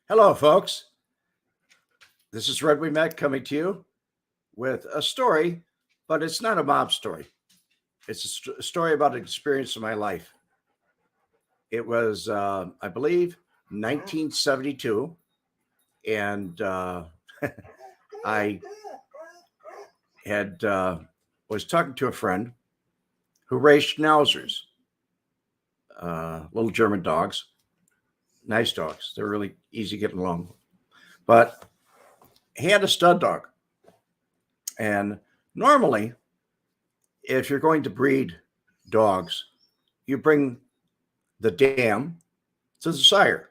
Hello, folks. This is Wemette coming to you with a story, but it's not a mob story. It's a story about an experience in my life. It was, I believe, 1972, and I had was talking to a friend who raised schnauzers, little German dogs, nice dogs. They're really easy getting along, but he had a stud dog. And normally, if you're going to breed dogs, you bring the dam to the sire.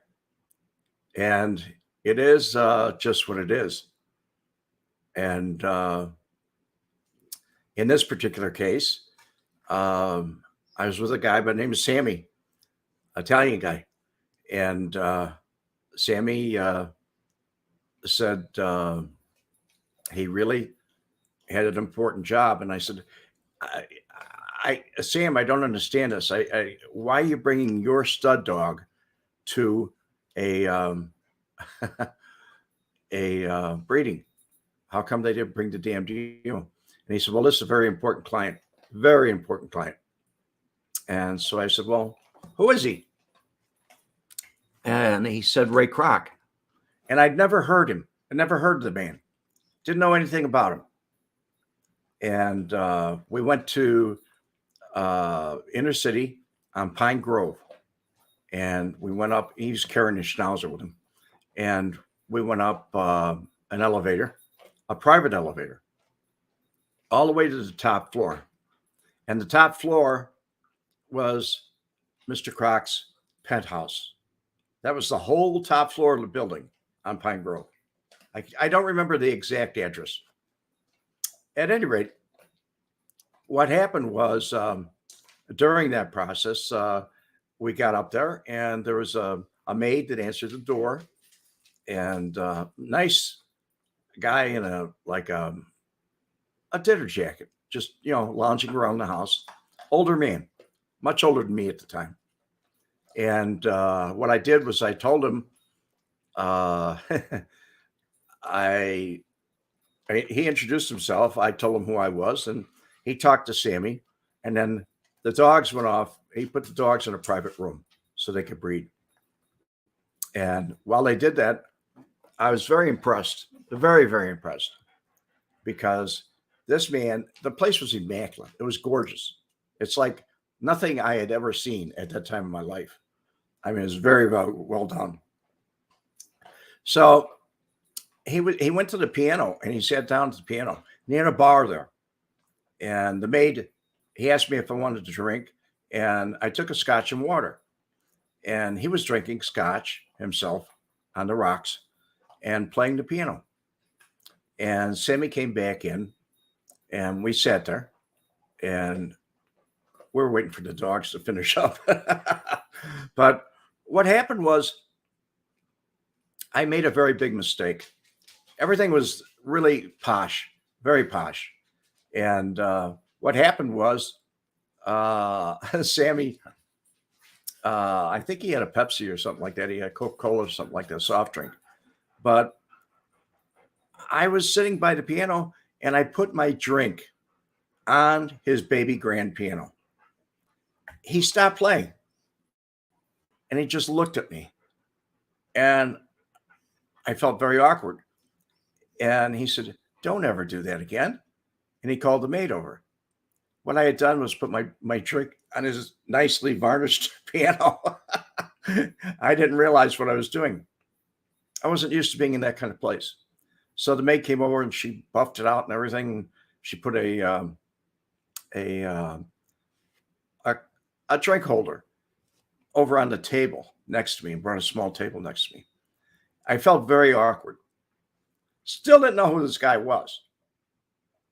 And it is just what it is. And in this particular case, I was with a guy by the name of Sammy, Italian guy. And Sammy said he really had an important job. And I said, Sam, I don't understand this. Why are you bringing your stud dog to a breeding? How come they didn't bring the damn to you? And he said, well, this is a very important client, very important client. And so I said, well, who is he? And he said, Ray Kroc. And I'd never heard him. I never heard of the man. Didn't know anything about him. And we went to inner city on Pine Grove. And we went up. He's carrying his schnauzer with him. And we went up an elevator, a private elevator, all the way to the top floor. And the top floor was Mr. Kroc's penthouse. That was the whole top floor of the building on Pine Grove. I don't remember the exact address. At any rate, what happened was during that process, we got up there and there was a maid that answered the door, and nice guy in a dinner jacket, just, lounging around the house. Older man, much older than me at the time. And what I did was I told him, he introduced himself. I told him who I was, and he talked to Sammy. And then the dogs went off. He put the dogs in a private room so they could breed. And while they did that, I was very impressed, very, very impressed, because this man, the place was immaculate. It was gorgeous. It's like nothing I had ever seen at that time in my life. I mean, it was very well done. So he went to the piano and he sat down to the piano. And he had a bar there. And the maid, he asked me if I wanted to drink. And I took a scotch and water. And he was drinking scotch himself on the rocks and playing the piano. And Sammy came back in and we sat there and we were waiting for the dogs to finish up. But what happened was I made a very big mistake. Everything was really posh, very posh. And what happened was Sammy, I think he had a Pepsi or something like that. He had Coca-Cola or something like that, soft drink. But I was sitting by the piano and I put my drink on his baby grand piano. He stopped playing and he just looked at me. And I felt very awkward. And he said, don't ever do that again. And he called the maid over. What I had done was put my drink on his nicely varnished piano. I didn't realize what I was doing. I wasn't used to being in that kind of place. So the maid came over and she buffed it out and everything. She put a drink holder over on the table next to me and brought a small table next to me. I felt very awkward. Still didn't know who this guy was.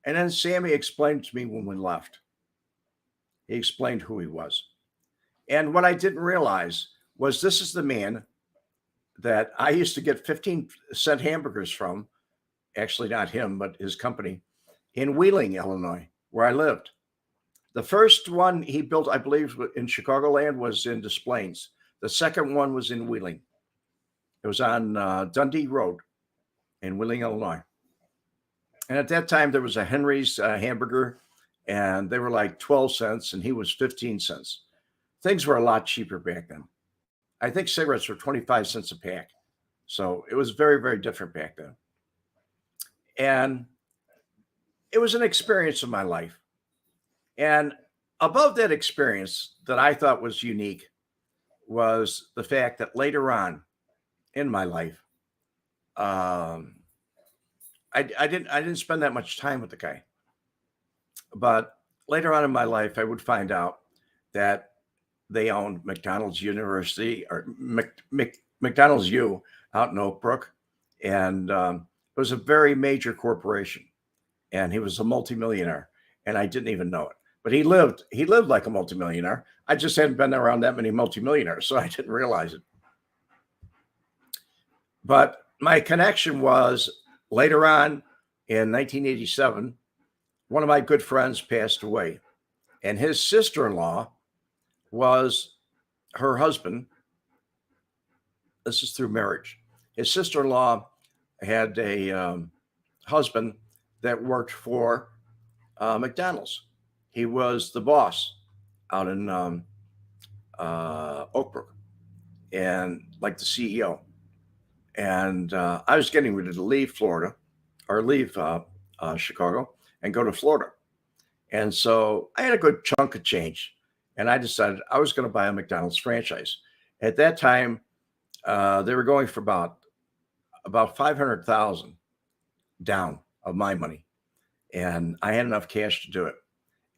And then Sammy explained to me when we left. He explained who he was. And what I didn't realize was this is the man that I used to get 15-cent hamburgers from, actually not him, but his company, in Wheeling, Illinois, where I lived. The first one he built, I believe, in Chicagoland was in Des Plaines. The second one was in Wheeling. It was on Dundee Road in Wheeling, Illinois. And at that time, there was a Henry's hamburger, and they were like 12 cents, and he was 15 cents. Things were a lot cheaper back then. I think cigarettes were 25 cents a pack. So it was very, very different back then. And it was an experience of my life. And above that experience that I thought was unique was the fact that later on in my life, I didn't spend that much time with the guy. But later on in my life, I would find out that they owned McDonald's University or McDonald's U out in Oak Brook. And it was a very major corporation. And he was a multimillionaire. And I didn't even know it. But he lived like a multimillionaire. I just hadn't been around that many multimillionaires, so I didn't realize it. But my connection was later on in 1987, one of my good friends passed away. And his sister-in-law was her husband. This is through marriage. His sister-in-law had a husband that worked for McDonald's. He was the boss out in Oak Brook, and like the CEO. And I was getting ready to leave Florida or leave Chicago and go to Florida. And so I had a good chunk of change, and I decided I was going to buy a McDonald's franchise. At that time, they were going for about 500,000 down of my money, and I had enough cash to do it.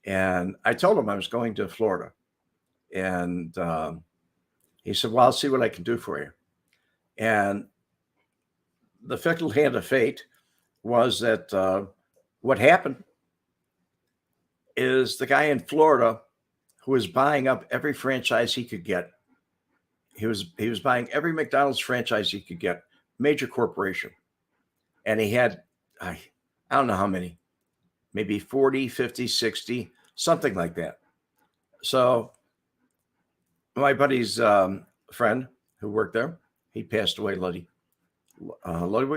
And I told him I was going to Florida, and he said, "Well, I'll see what I can do for you." And the fickle hand of fate was that what happened is the guy in Florida who was buying up every franchise he could get. He was buying every McDonald's franchise he could get, major corporation. And he had, I don't know how many, maybe 40, 50, 60, something like that. So my buddy's friend who worked there, he passed away, Ludwig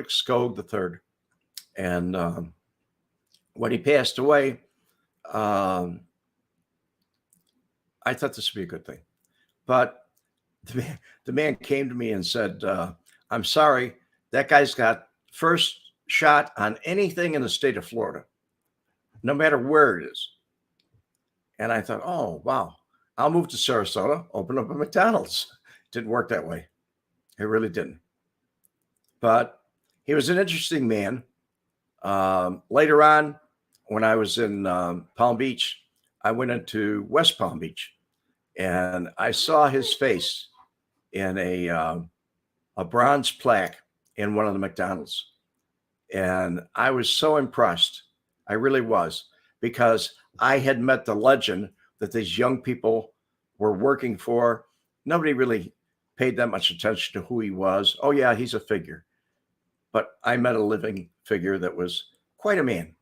Skog III. And when he passed away, I thought this would be a good thing. But the man came to me and said, "I'm sorry, that guy's got first shot on anything in the state of Florida, no matter where it is." And I thought, oh, wow, I'll move to Sarasota, open up a McDonald's. Didn't work that way. It really didn't. But he was an interesting man. Later on, when I was in Palm Beach, I went into West Palm Beach, and I saw his face in a bronze plaque in one of the McDonald's. And I was so impressed. I really was, because I had met the legend that these young people were working for. Nobody really paid that much attention to who he was. Oh, yeah, he's a figure. But I met a living figure that was quite a man.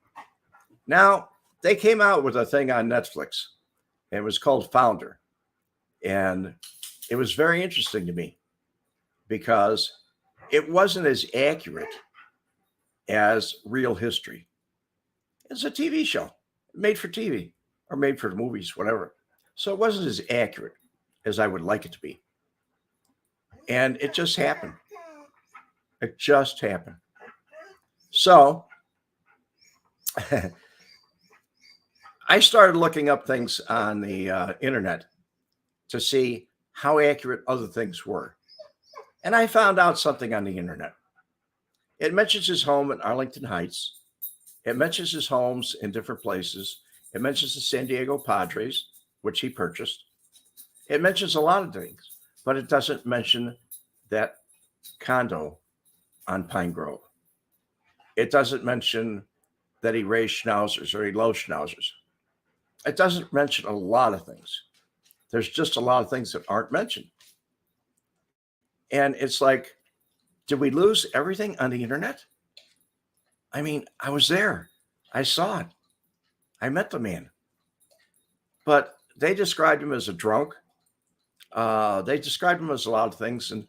Now, they came out with a thing on Netflix. And it was called Founder. And it was very interesting to me because it wasn't as accurate as real history. It's a TV show made for TV or made for movies, whatever. So it wasn't as accurate as I would like it to be. And it just happened. It just happened. So I started looking up things on the internet to see how accurate other things were. And I found out something on the internet. It mentions his home in Arlington Heights. It mentions his homes in different places. It mentions the San Diego Padres, which he purchased. It mentions a lot of things, but it doesn't mention that condo on Pine Grove. It doesn't mention that he raised schnauzers or he loves schnauzers. It doesn't mention a lot of things. There's just a lot of things that aren't mentioned. And it's like, did we lose everything on the internet? I mean, I was there. I saw it. I met the man. But they described him as a drunk. They described him as a lot of things. And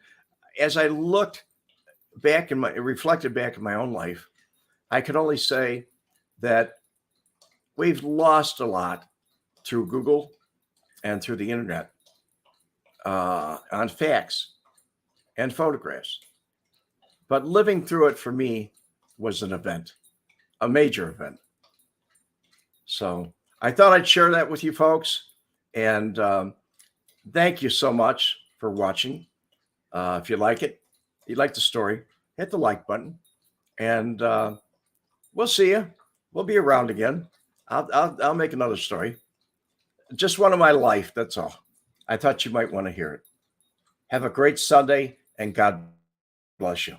as I looked reflected back in my own life, I can only say that we've lost a lot through Google and through the internet on facts and photographs. But living through it for me was an event, a major event. So I thought I'd share that with you folks. And thank you so much for watching. If you like it, you like the story, hit the like button. And we'll see you. We'll be around again. I'll make another story. Just one of my life, that's all. I thought you might want to hear it. Have a great Sunday, and God bless you.